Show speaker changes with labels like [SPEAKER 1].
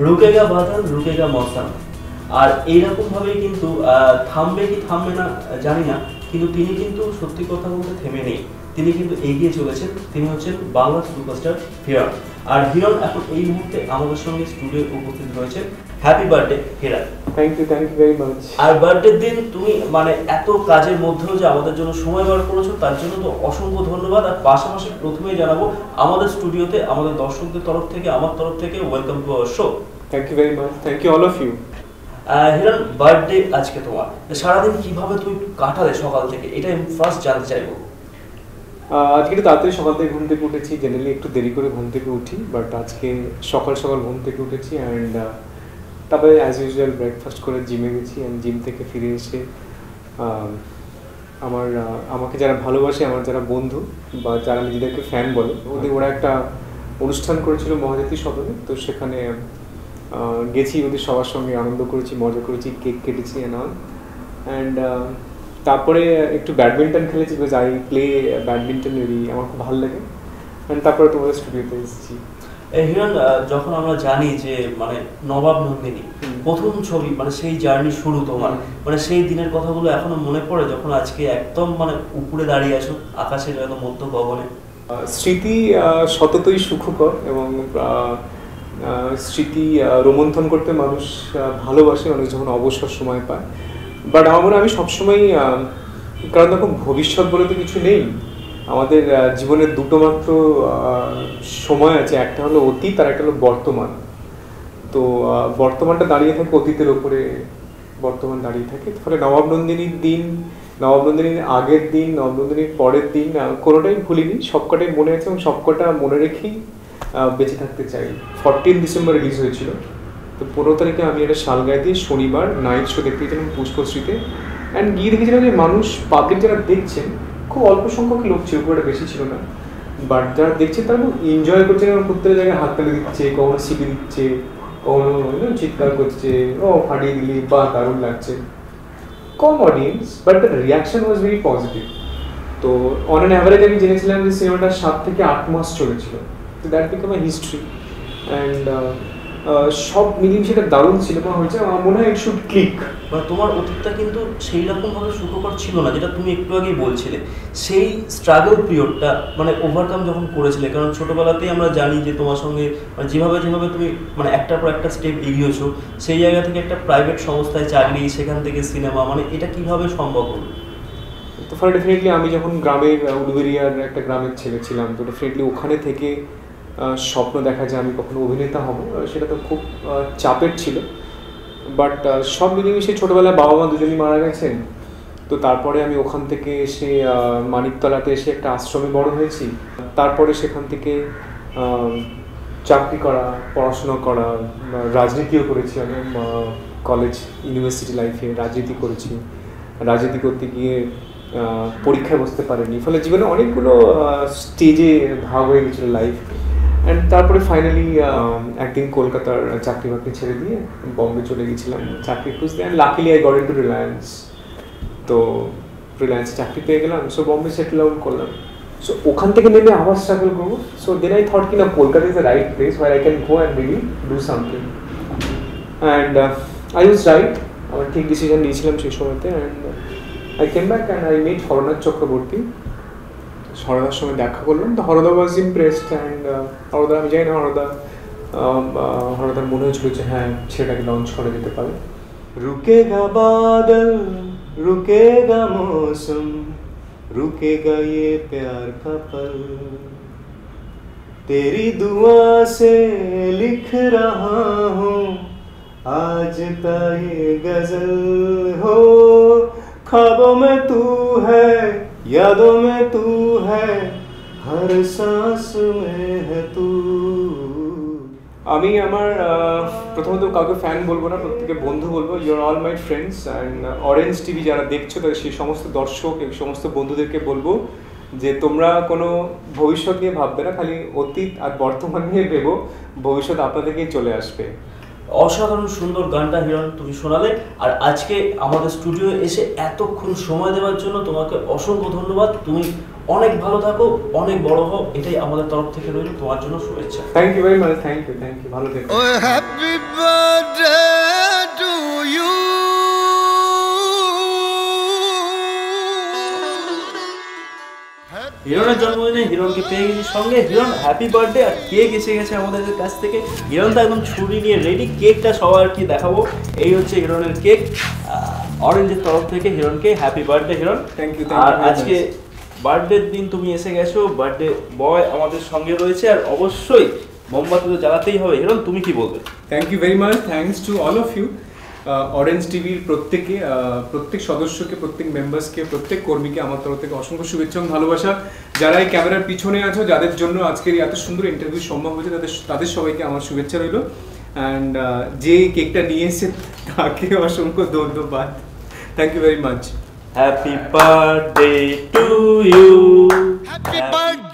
[SPEAKER 1] রুকেগা বাদল রুকেগা মৌসুম। আর এইরকমভাবেই কিন্তু থামবে কি থামবে না জানি না, কিন্তু তিনি কিন্তু সত্যি কথা বলতে থেমে নেই, তিনি কিন্তু এগিয়ে চলেছেন। তিনি হচ্ছেন বাংলা সুপারস্টার হিরণ। আর হিরণ এখন এই মুহূর্তে আমাদের সঙ্গে স্টুডিওতে উপস্থিত রয়েছে। Happy birthday Hiran.
[SPEAKER 2] Thank you very much.
[SPEAKER 1] আর বার্থডের দিন তুমি মানে এত কাজের মধ্যেও যে আমাদের জন্য সময় বার করেছো তার জন্য তো অসংখ্য ধন্যবাদ। আর পাশাপাশি প্রথমেই জানাবো আমাদের স্টুডিওতে আমাদের দর্শকদের তরফ থেকে, আমার তরফ থেকে welcome to our show.
[SPEAKER 2] Thank you very much. Thank you all of you.
[SPEAKER 1] Hiran, birthday আজকে তোমার, সারাদিন কিভাবে তুমি কাটালে সকাল থেকে, এটা আমি ফার্স্ট জানতে চাইবো।
[SPEAKER 2] আজকে একটু তাড়াতাড়ি সকাল থেকে ঘুম থেকে উঠেছি। জেনারেলি একটু দেরি করে ঘুম থেকে উঠি, বাট আজকে সকাল সকাল ঘুম থেকে উঠেছি অ্যান্ড তারপরে অ্যাজ ইউজুয়াল ব্রেকফাস্ট করে জিমে গেছি অ্যান্ড জিম থেকে ফিরে এসে আমাকে যারা ভালোবাসে, আমার যারা বন্ধু বা যারা নিজেদেরকে ফ্যান বলে, ওরা একটা অনুষ্ঠান করেছিল মহাজাতি সদনে, তো সেখানে গেছি, ওদের সবার সঙ্গে আনন্দ করেছি, মজা করেছি, কেক কেটেছি অ্যান্ড তারপরে একটু ব্যাডমিন্টন খেলেছি, because I play badminton very, আমার খুব ভালো লাগে। অ্যান্ড তারপরে তোমাদের স্টুডিওতে এসেছি।
[SPEAKER 1] হিরণ, যখন আমরা জানি যে মানে নবাব নন্দিনী প্রথম ছবি, মানে সেই জার্নি শুরু তোমার, মানে সেই দিনের কথাগুলো এখনো মনে পড়ে যখন আজকে একদম মানে উপরে দাঁড়িয়ে আছো আকাশের একদম মধ্য গগনে?
[SPEAKER 2] স্মৃতি সততই সুখকর এবং স্মৃতি রোমন্থন করতে মানুষ ভালোবাসে, মানুষ যখন অবসর সময় পায়। বাট আমার মনে হয় আমি সবসময়, কারণ দেখো ভবিষ্যৎ বলে তো কিছু নেই, আমাদের জীবনের দুটো মাত্র সময় আছে, একটা হলো অতীত আর একটা হলো বর্তমান। তো বর্তমানটা দাঁড়িয়ে থাকে অতীতের ওপরে, বর্তমান দাঁড়িয়ে থাকে। ফলে নবাব নন্দিনীর দিন, নবাব নন্দিনীর আগের দিন, নবাব নন্দিনীর পরের দিন কোনোটাই ভুলিনি, সবকটাই মনে আছে এবং সবকটা মনে রেখেই বেঁচে থাকতে চাই। 14 ডিসেম্বর রিলিজ হয়েছিল, তো 15 তারিখে আমি একটা শালগাইতে শনিবার নাইট শো দেখতে গেছিলাম পুষ্পশ্রীতে। অ্যান্ড গিয়ে দেখেছিলাম যে মানুষ, পাবলিক যারা দেখছেন, খুব অল্প সংখ্যক লোক ছিল, খুব একটা বেশি ছিল না, বাট যারা দেখছে তারা খুব এনজয় করছে এবং প্রত্যেক জায়গায় হাততালি দিচ্ছে, কখনো সিটি দিচ্ছে, কখনো চিৎকার করছে, ও ফাটিয়ে দিলি বা দারুণ লাগছে। কম audience, but the reaction was very positive. তো অন অ্যান অ্যাভারেজ আমি জেনেছিলাম যে সিনেমাটা 7 থেকে 8 মাস চলেছিল, তো that become a history. And সব মিলিয়ে সেটা দারুণ সিনেমা হয়েছে, আমার মনে হয় ইট শুড ক্লিক।
[SPEAKER 1] বা তোমার অতীতটা কিন্তু সেই রকমভাবে সুখকর ছিল না, যেটা তুমি একটু আগেই বলছিলে। সেই স্ট্রাগল পিরিয়ডটা মানে ওভারকাম যখন করেছিলে, কারণ ছোটোবেলাতেই আমরা জানি যে তোমার সঙ্গে মানে যেভাবে তুমি মানে একটার পর একটা স্টেপ এগিয়েছো, সেই জায়গা থেকে একটা প্রাইভেট সংস্থায় চাকরি, সেখান থেকে সিনেমা, মানে এটা কিভাবে সম্ভব হলো?
[SPEAKER 2] তো ফলে ডেফিনেটলি আমি যখন গ্রামের উলুবেরিয়ার একটা গ্রামের ছেলে ছিলাম, তো ডেফিনেটলি ওখানে থেকে স্বপ্ন দেখা যে আমি কখনো অভিনেতা হব, সেটা তো খুব চাপের ছিল। বাট সব মিলিয়ে সেই ছোটোবেলায় বাবা মা দুজনই মারা গেছেন, তো তারপরে আমি ওখান থেকে এসে মানিকতলাতে এসে একটা আশ্রমে বড় হয়েছি। তারপরে সেখান থেকে চাকরি করা, পড়াশোনা করা, রাজনীতিও করেছি আমি, কলেজ ইউনিভার্সিটি লাইফে রাজনীতি করেছি। রাজনীতি করতে গিয়ে পরীক্ষায় বসতে পারিনি, ফলে জীবনে অনেকগুলো স্টেজে ভাগ হয়ে গেছিলো লাইফ। অ্যান্ড তারপরে ফাইনালি একদিন কলকাতার চাকরি বাকরি ছেড়ে দিয়ে বম্বে চলে গেছিলাম চাকরি খুঁজতে। And luckily I got into Reliance, তো রিলায়েন্স চাকরি পেয়ে গেলাম, সো বম্বে সেটেল ডাউন করলাম। সো ওখান থেকে নেমে আবার স্ট্রাগল করবো। সো দেন আই থট কি না, Kolkata is the right place where I can go and really do something. And I was right, আমার ঠিক ডিসিশন নিয়েছিলাম সেই সময়তে। And I came back and I met Haranath Chakraborty. হরদার সঙ্গে দেখা করলাম, তো Harda was impressed. And Harda, আমি জানি না, হরদার মনে হয়েছিল যে হ্যাঁ সেটাকে লঞ্চ করা যেতে পারে। রুকেগা বাদল রুকেগা মৌসুম रुकेगा ये प्यार का पल, तेरी दुआ से लिख रहा हूँ आज का ये गजल। हो ख्वाबों में तू है, यादों में तू है, हर सांस में है तू। আমি আমার প্রথমত কাউকে ফ্যান বলবো না, প্রত্যেকে বন্ধু বলবো। Your all my friends and orange TV যারা দেখছো, তাদের সেই সমস্ত দর্শক, এই সমস্ত বন্ধুদেরকে বলবো যে তোমরা কোনো ভবিষ্যৎ নিয়ে ভাববে না, খালি অতীত আর বর্তমান নিয়ে ভেবো, ভবিষ্যৎ আপনাদেরকেই চলে আসবে।
[SPEAKER 1] অসাধারণ সুন্দর গানটা হিরণ তুমি শোনালে। আর আজকে আমাদের স্টুডিও এসে এতক্ষণ সময় দেওয়ার জন্য তোমাকে অসংখ্য ধন্যবাদ। তুমি অনেক ভালো থাকো, অনেক বড় হও, এটাই আমাদের তরফ থেকে রইল, তোমার জন্য শুভেচ্ছা।
[SPEAKER 2] Thank you very much. Thank you, ভালো থেকো।
[SPEAKER 3] birthday to you.
[SPEAKER 1] হিরণের জন্মদিনে হিরণকে পেয়ে গেছি সঙ্গে। হিরণ হ্যাপি বার্থডে, আর কেক এসে গেছে আমাদের কাছ থেকে। হিরণ তো একদম ছুরি নিয়ে রেডি, কেকটা সবার কি দেখাবো। এই হচ্ছে হিরণের কেক, অরেঞ্জের তরফ থেকে হিরণকে happy birthday Hiran.
[SPEAKER 2] Thank you,
[SPEAKER 1] আর
[SPEAKER 2] very
[SPEAKER 1] আজকে
[SPEAKER 2] much.
[SPEAKER 1] বার্থডের দিন তুমি এসে গেছো, বার্থডে বয় আমাদের সঙ্গে রয়েছে, আর অবশ্যই মোমবাতি তো জ্বালাতেই হবে। হিরণ তুমি কি বলবে?
[SPEAKER 2] Thank you very much, thanks to all of you. Orange টিভির প্রত্যেক সদস্যকে, প্রত্যেক মেম্বার্সকে, প্রত্যেক কর্মীকে আমার তরফ থেকে অসংখ্য শুভেচ্ছা এবং ভালোবাসা। যারা এই ক্যামেরার পিছনে আছো, যাদের জন্য আজকের এত সুন্দর ইন্টারভিউ সম্ভব হয়েছে, তাদের সবাইকে আমার শুভেচ্ছা রইল। অ্যান্ড যে কেকটা নিয়ে এসে তাকে অসংখ্য ধন্যবাদ। Thank you very much.
[SPEAKER 1] Happy birthday to you.
[SPEAKER 3] Happy birthday.